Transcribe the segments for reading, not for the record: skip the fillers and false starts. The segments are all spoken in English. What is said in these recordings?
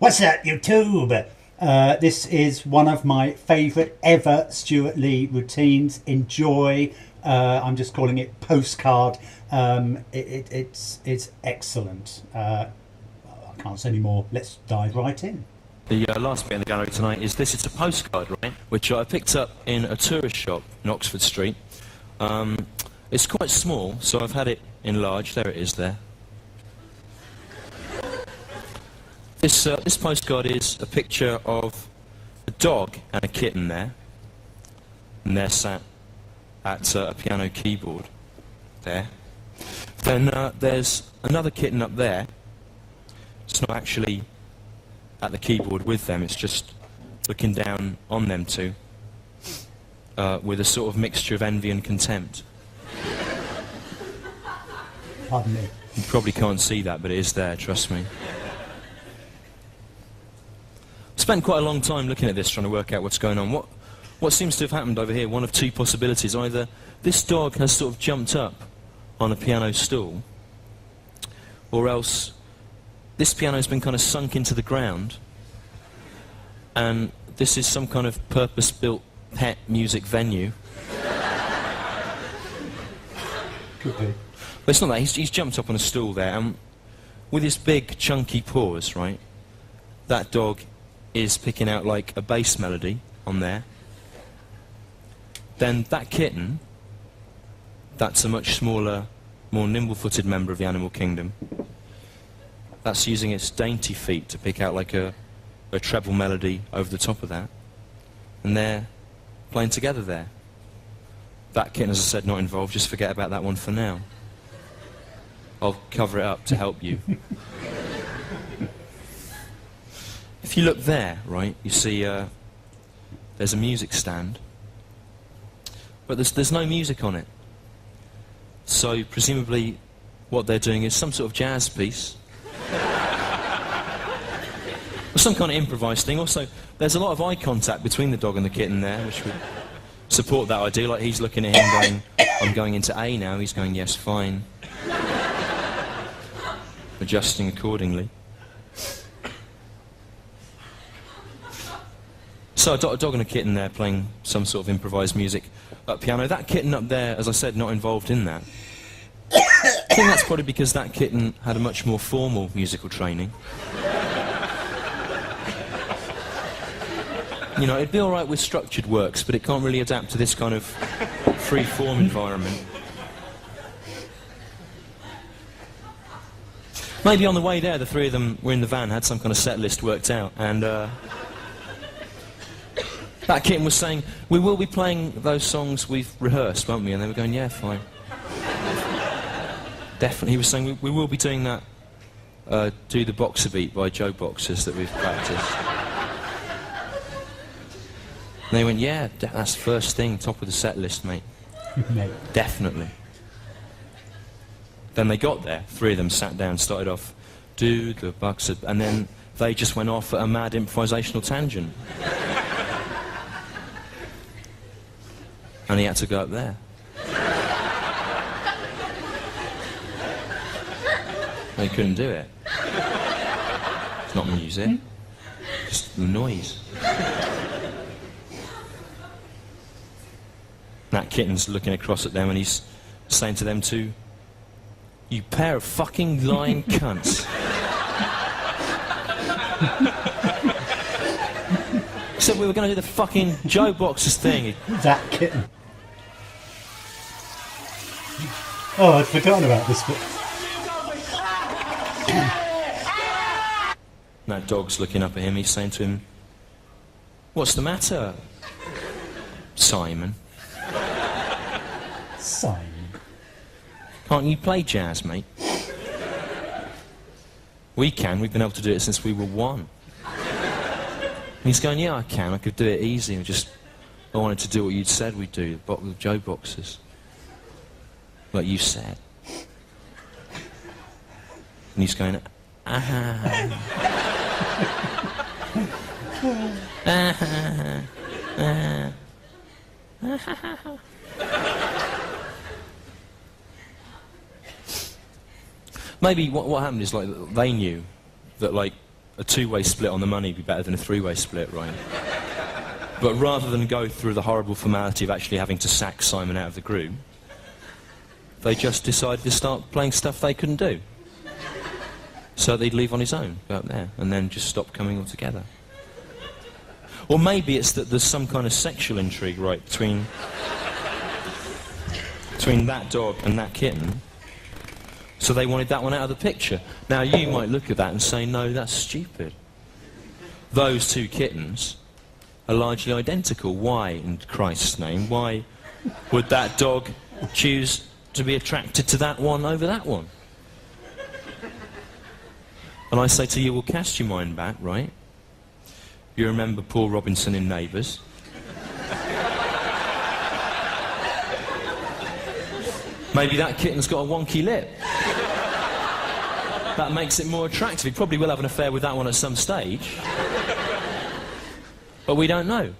What's up, YouTube? This is one of my favourite ever Stewart Lee routines. Enjoy. I'm just calling it Postcard. It's excellent. I can't say any more. Let's dive right in. The last bit in the gallery tonight is this. It's a postcard, right, which I picked up in a tourist shop in Oxford Street. It's quite small, so I've had it enlarged. There it is there. This postcard is a picture of a dog and a kitten there, and they're sat at a piano keyboard there. Then there's another kitten up there. It's not actually at the keyboard with them, it's just looking down on them two with a sort of mixture of envy and contempt. Pardon me. You probably can't see that, but it is there, trust me. Spent quite a long time looking at this, trying to work out what's going on. What seems to have happened over here, one of two possibilities. Either this dog has sort of jumped up on a piano stool, or else this piano's been kind of sunk into the ground, and this is some kind of purpose-built pet music venue. Could be. But it's not that. He's jumped up on a stool there, and with his big, chunky paws, right, that dog is picking out like a bass melody on there. Then that kitten, that's a much smaller, more nimble-footed member of the animal kingdom. That's using its dainty feet to pick out like a treble melody over the top of that. And they're playing together there. That kitten, as I said, not involved. Just forget about that one for now. I'll cover it up to help you. If you look there, right, you see there's a music stand, but there's no music on it. So presumably what they're doing is some sort of jazz piece. Or some kind of improvised thing. Also, there's a lot of eye contact between the dog and the kitten there, which would support that idea. Like, he's looking at him going, I'm going into A now. He's going, yes, fine. Adjusting accordingly. So a dog and a kitten there playing some sort of improvised music at piano. That kitten up there, as I said, not involved in that. I think that's probably because that kitten had a much more formal musical training. You know, it'd be alright with structured works, but it can't really adapt to this kind of free-form environment. Maybe on the way there, the three of them were in the van, had some kind of set list worked out, and that kitten was saying, we will be playing those songs we've rehearsed, won't we? And they were going, yeah, fine. Definitely. He was saying, we will be doing that Do the Boxer Beat by Joe Boxers that we've practiced. And they went, yeah, that's the first thing, top of the set list, mate. Mate. Definitely. Then they got there, three of them sat down, started off, Do the Boxer, and then they just went off at a mad improvisational tangent. And he had to go up there. They couldn't do it. It's not music. Just the noise. That kitten's looking across at them and he's saying to them two, you pair of fucking lying cunts. He said we were going to do the fucking Joe Boxers thing. That kitten. Oh, I'd forgotten about this bit. That dog's looking up at him, he's saying to him, what's the matter, Simon? Simon. Can't you play jazz, mate? We can, we've been able to do it since we were one. And he's going, yeah, I can, I could do it easy. I wanted to do what you'd said we'd do, with Joe Boxers. Like you said. And he's going, ah. Maybe what happened is, like, they knew that, like, a two-way split on the money would be better than a three-way split, right? But rather than go through the horrible formality of actually having to sack Simon out of the group, they just decided to start playing stuff they couldn't do. So they'd leave on his own, go up there, and then just stop coming altogether. Or maybe it's that there's some kind of sexual intrigue, right, between that dog and that kitten. So they wanted that one out of the picture. Now you might look at that and say, no, that's stupid. Those two kittens are largely identical. Why, in Christ's name? Why would that dog choose to be attracted to that one over that one? And I say to you, well, cast your mind back, right? You remember Paul Robinson in Neighbours? Maybe that kitten's got a wonky lip. That makes it more attractive. He probably will have an affair with that one at some stage. But we don't know.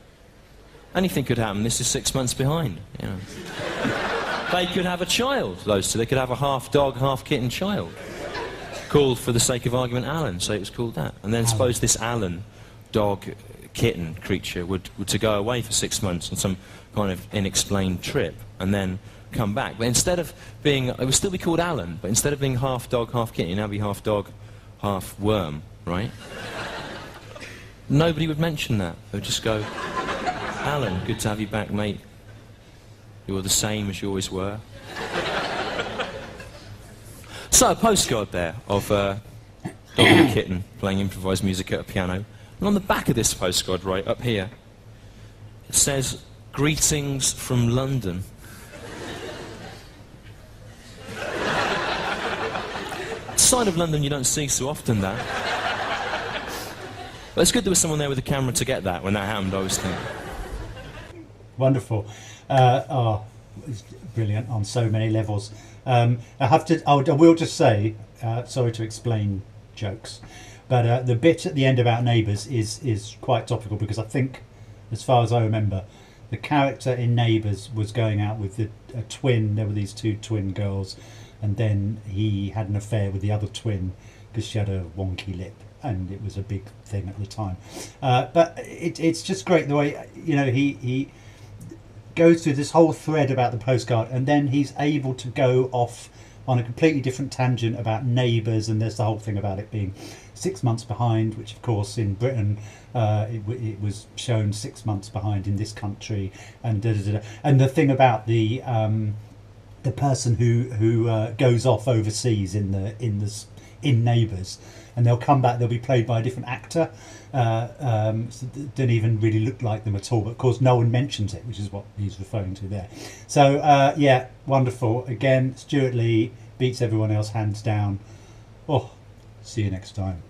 Anything could happen. This is 6 months behind, you know. They could have a child, those two. They could have a half dog, half kitten child. Called, for the sake of argument, Alan, so it was called that. And then suppose this Alan, dog, kitten creature would to go away for 6 months on some kind of unexplained trip and then come back. But instead of being, it would still be called Alan, but instead of being half dog, half kitten, it'd now be half dog, half worm, right? Nobody would mention that. They would just go, Alan, good to have you back, mate. You're the same as you always were. So, a postcard there of dog and a kitten playing improvised music at a piano. And on the back of this postcard, right up here, it says, "Greetings from London." Side of London you don't see so often, that. But it's good there was someone there with a camera to get that when that happened, I was thinking. Wonderful. It's brilliant on so many levels. I will just say, sorry to explain jokes, but the bit at the end about Neighbours is quite topical, because I think, as far as I remember, the character in Neighbours was going out with a twin. There were these two twin girls, and then he had an affair with the other twin because she had a wonky lip, and it was a big thing at the time. But it's just great the way, you know, he goes through this whole thread about the postcard, and then he's able to go off on a completely different tangent about Neighbours, and there's the whole thing about it being 6 months behind, which of course in Britain it was shown 6 months behind in this country, and and the thing about the person who goes off overseas in Neighbours, and they'll come back, they'll be played by a different actor, so don't even really look like them at all, but of course no one mentions it, which is what he's referring to there. So yeah, wonderful. Again, Stewart Lee beats everyone else hands down. Oh, see you next time.